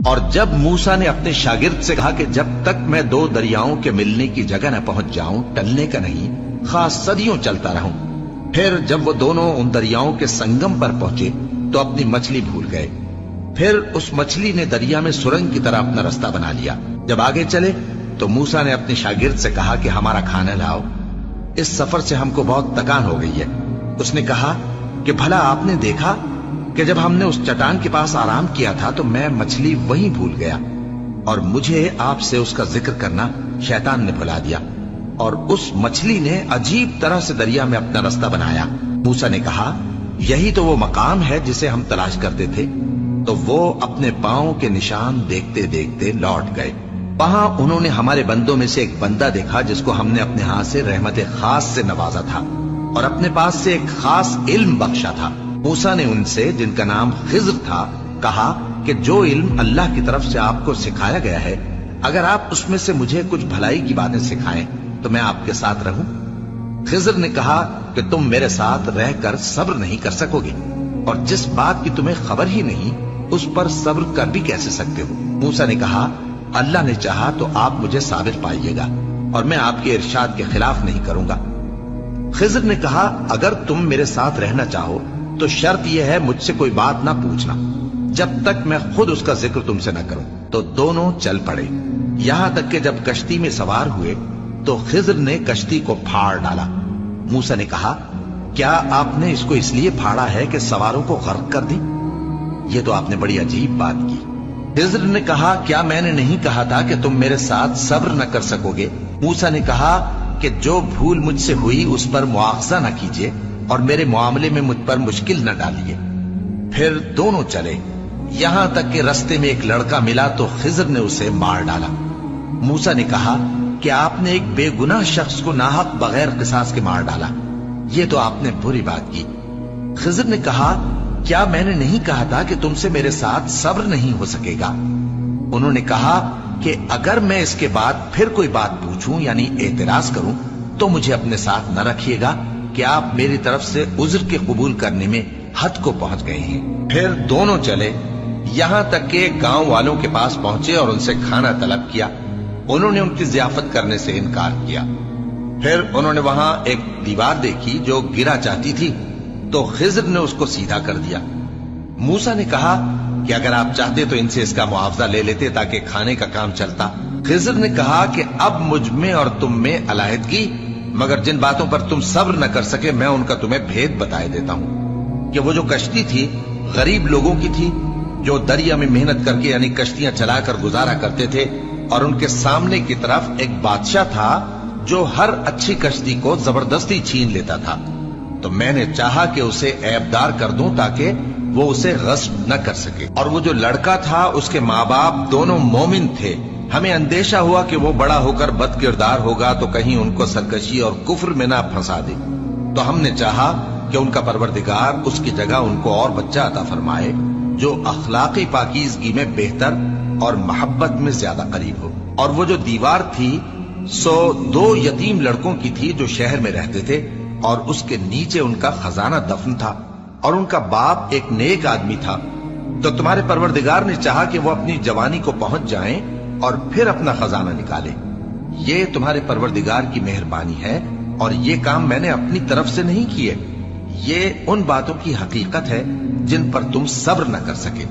اور جب موسیٰ نے اپنے شاگرد سے کہا کہ جب تک میں دو دریاؤں کے ملنے کی جگہ نہ پہنچ جاؤں ٹلنے کا نہیں، خاص صدیوں چلتا رہوں۔ پھر جب وہ دونوں ان دریاؤں کے سنگم پر پہنچے تو اپنی مچھلی بھول گئے۔ پھر اس مچھلی نے دریا میں سرنگ کی طرح اپنا رستہ بنا لیا۔ جب آگے چلے تو موسیٰ نے اپنے شاگرد سے کہا کہ ہمارا کھانا لاؤ، اس سفر سے ہم کو بہت تکان ہو گئی ہے۔ اس نے کہا کہ بھلا آپ نے دیکھا کہ جب ہم نے اس چٹان کے پاس آرام کیا تھا تو میں مچھلی وہیں بھول گیا، اور مجھے آپ سے اس کا ذکر کرنا شیطان نے بھلا دیا، اور اس مچھلی نے عجیب طرح سے دریا میں اپنا رستہ بنایا۔ موسیٰ نے کہا یہی تو وہ مقام ہے جسے ہم تلاش کرتے تھے۔ تو وہ اپنے پاؤں کے نشان دیکھتے دیکھتے لوٹ گئے۔ وہاں انہوں نے ہمارے بندوں میں سے ایک بندہ دیکھا جس کو ہم نے اپنے ہاتھ سے رحمت خاص سے نوازا تھا اور اپنے پاس سے ایک خاص علم بخشا تھا۔ موسیٰ نے ان سے جن کا نام خضر تھا کہا کہ جو علم اللہ کی طرف سے آپ کو سکھایا گیا ہے، اگر آپ اس میں سے مجھے کچھ بھلائی کی باتیں سکھائیں تو میں آپ کے ساتھ رہوں۔ خضر نے کہا کہ تم میرے ساتھ رہ کر صبر نہیں کر سکو گے، اور جس بات کی تمہیں خبر ہی نہیں اس پر صبر کر بھی کیسے سکتے ہو؟ موسیٰ نے کہا اللہ نے چاہا تو آپ مجھے صابر پائیے گا، اور میں آپ کے ارشاد کے خلاف نہیں کروں گا۔ خضر نے کہا اگر تم میرے ساتھ رہنا چاہو تو شرط یہ ہے مجھ سے کوئی بات نہ پوچھنا جب تک میں خود اس کا ذکر تم سے نہ کروں۔ تو دونوں چل پڑے، یہاں تک کہ جب کشتی میں سوار ہوئے تو خضر نے کشتی کو پھاڑ ڈالا۔ موسیٰ نے کہا کیا آپ نے اس کو اس لیے پھاڑا ہے کہ سواروں کو غرق کر دیں؟ یہ تو آپ نے بڑی عجیب بات کی۔ خضر نے کہا کیا میں نے نہیں کہا تھا کہ تم میرے ساتھ صبر نہ کر سکو گے؟ موسیٰ نے کہا کہ جو بھول مجھ سے ہوئی اس پر مواخذہ نہ کیجیے اور میرے معاملے میں مجھ پر مشکل نہ ڈالیے۔ پھر دونوں چلے، یہاں تک کہ رستے میں ایک لڑکا ملا تو خضر نے اسے مار ڈالا۔ موسیٰ نے کہا کہ آپ نے ایک بے گناہ شخص کو ناحق بغیر قصاص کے مار ڈالا، یہ تو آپ نے بری بات کی۔ خضر نے کہا کیا میں نے نہیں کہا تھا کہ تم سے میرے ساتھ صبر نہیں ہو سکے گا؟ انہوں نے کہا کہ اگر میں اس کے بعد پھر کوئی بات پوچھوں یعنی اعتراض کروں تو مجھے اپنے ساتھ نہ رکھیے گا کہ آپ میری طرف سے عذر کے قبول کرنے میں حد کو پہنچ گئے ہیں۔ پھر دونوں چلے، یہاں تک کہ گاؤں والوں کے پاس پہنچے اور ان سے کھانا طلب کیا۔ انہوں نے ان کی ضیافت کرنے سے انکار کیا۔ پھر انہوں نے وہاں ایک دیوار دیکھی جو گرا چاہتی تھی تو خضر نے اس کو سیدھا کر دیا۔ موسیٰ نے کہا کہ اگر آپ چاہتے تو ان سے اس کا معاوضہ لے لیتے تاکہ کھانے کا کام چلتا۔ خضر نے کہا کہ اب مجھ میں اور تم میں علیحدگی، مگر جن باتوں پر تم صبر نہ کر سکے میں ان کا تمہیں بھید بتائے دیتا ہوں کہ وہ جو کشتی تھی غریب لوگوں کی تھی جو دریا میں محنت کر کے یعنی کشتیاں چلا کر گزارا کرتے تھے، اور ان کے سامنے کی طرف ایک بادشاہ تھا جو ہر اچھی کشتی کو زبردستی چھین لیتا تھا۔ تو میں نے چاہا کہ اسے عیبدار کر دوں تاکہ وہ اسے غصب نہ کر سکے۔ اور وہ جو لڑکا تھا اس کے ماں باپ دونوں مومن تھے۔ ہمیں اندیشہ ہوا کہ وہ بڑا ہو کر بد کردار ہوگا تو کہیں ان کو سرکشی اور کفر میں نہ پھنسا دے، تو ہم نے چاہا کہ ان کا پروردگار اس کی جگہ ان کو اور بچہ عطا فرمائے جو اخلاقی پاکیزگی میں بہتر اور محبت میں زیادہ قریب ہو۔ اور وہ جو دیوار تھی سو 2 یتیم لڑکوں کی تھی جو شہر میں رہتے تھے، اور اس کے نیچے ان کا خزانہ دفن تھا، اور ان کا باپ ایک نیک آدمی تھا۔ تو تمہارے پروردگار نے چاہا کہ وہ اپنی جوانی کو پہنچ جائیں اور پھر اپنا خزانہ نکالے۔ یہ تمہارے پروردگار کی مہربانی ہے، اور یہ کام میں نے اپنی طرف سے نہیں کیے۔ یہ ان باتوں کی حقیقت ہے جن پر تم صبر نہ کر سکے۔